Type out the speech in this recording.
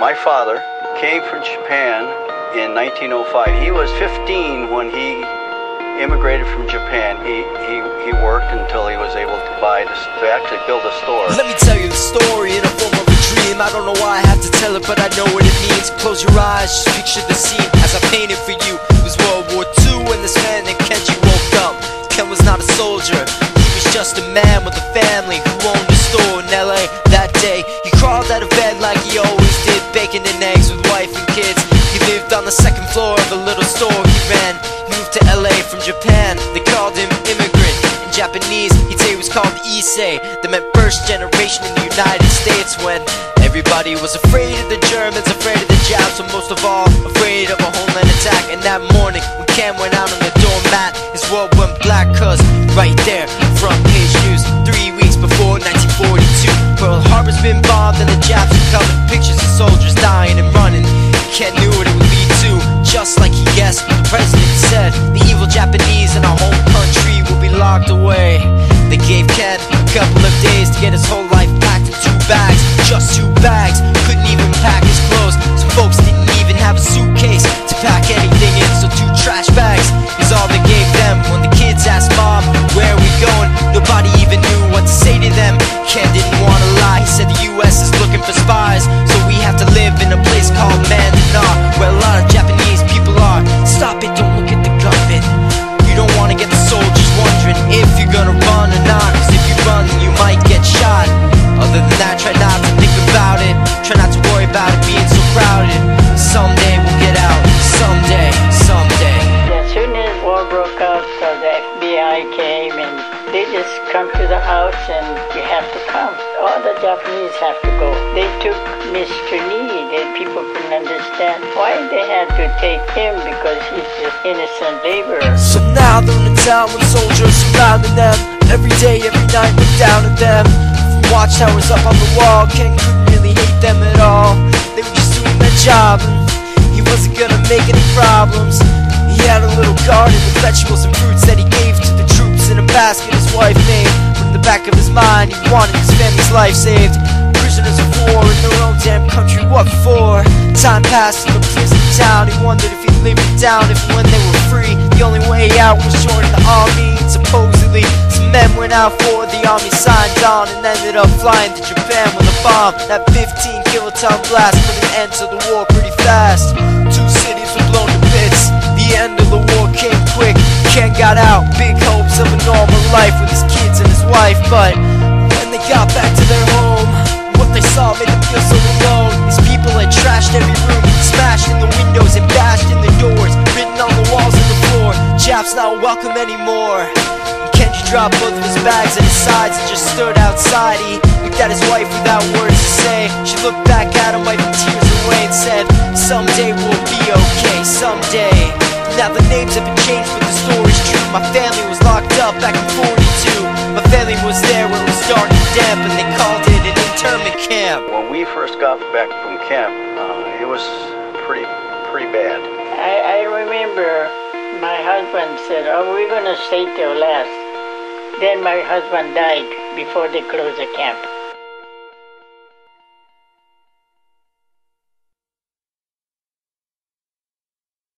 My father came from Japan in 1905. He was 15 when he immigrated from Japan. He worked until he was able to actually build a store. Let me tell you the story in a form of a dream. I don't know why I have to tell it, but I know what it means. Close your eyes, just picture the scene as I paint it for you. It was World War II when this man named Kenji woke up. Ken was not a soldier, he was just a man with a family who owned a store in LA. That day, he crawled out of bed like he always did, bacon and eggs with wife and kids. He lived on the second floor of a little store he ran. He moved to LA from Japan, they called him immigrant. In Japanese, he'd say he was called Issei. That meant first generation in the United States, when everybody was afraid of the Germans, afraid of the Japs, but most of all, afraid of a homeland attack. And that morning, when Cam went out on the doormat, his world went black, cause right there, front page news, 3 weeks before 1942, Pearl Harbor's been bombed and the Japs are coming. Pictures of soldiers dying and running. Ken knew what it would lead to, just like he guessed. The president said, the evil Japanese in our home country will be locked away. They gave Ken a couple of days to get his whole life packed in 2 bags. Just 2 bags, couldn't even pack his clothes. Some folks didn't even have a suitcase to pack anything in, so 2 trash bags is all they gave them. When the kids asked Mom, where are we going? Nobody even knew what to say to them. Ken didn't want to lie, he said the US is looking for spies, so we have to live in a place called Mandanar, where a lot of Japanese people are. Stop it, don't look at the government. You don't want to get the soldiers wondering if you're gonna run or not, cause if you run then you might get shot. Other than that, try not to think about it. Try not to worry about it being so crowded. Someday we'll get out, someday, someday. As soon as war broke out, the FBI came and they just come to the house and you have to come. All the Japanese have to go. They took Mr. Lee, and people couldn't understand why they had to take him because he's just innocent laborer. So now they're in town with soldiers surrounding them. Every day, every night, look down at them. From watchtowers up on the wall, Ken couldn't really hate them at all. They were just doing their job and he wasn't gonna make any problems. He had a little garden with vegetables and fruits that he gave to the troops in a basket his wife made. But in the back of his mind, he wanted his family's life saved. Prisoners of war in their own damn country, what for? Time passed in the prison town. He wondered if he'd live it down if and when they were free. The only way out was joining the army. And supposedly, some men went out for the army, signed on, and ended up flying to Japan with a bomb. That 15-kiloton blast put an end to the war pretty fast. 2 cities were blown to bits. The end of the war came quick. Ken got out, big hopes of a normal life with his kids and his wife. But when they got back to their home, what they saw made them feel so alone. These people had trashed every room, smashed in the windows and bashed in the doors, written on the walls and the floor, Japs not welcome anymore. And Kenji dropped both of his bags at his sides and just stood outside. He looked at his wife without words to say. She looked back at him, wiping tears away, and said, someday we'll be okay, someday. Now the names have been changed, but the story's true. My family was locked up back in 42. My family was there when it was dark and damp, and they called it an internment camp. When we first got back from camp, it was pretty bad. I remember my husband said, oh, we're going to stay till last. Then my husband died before they closed the camp.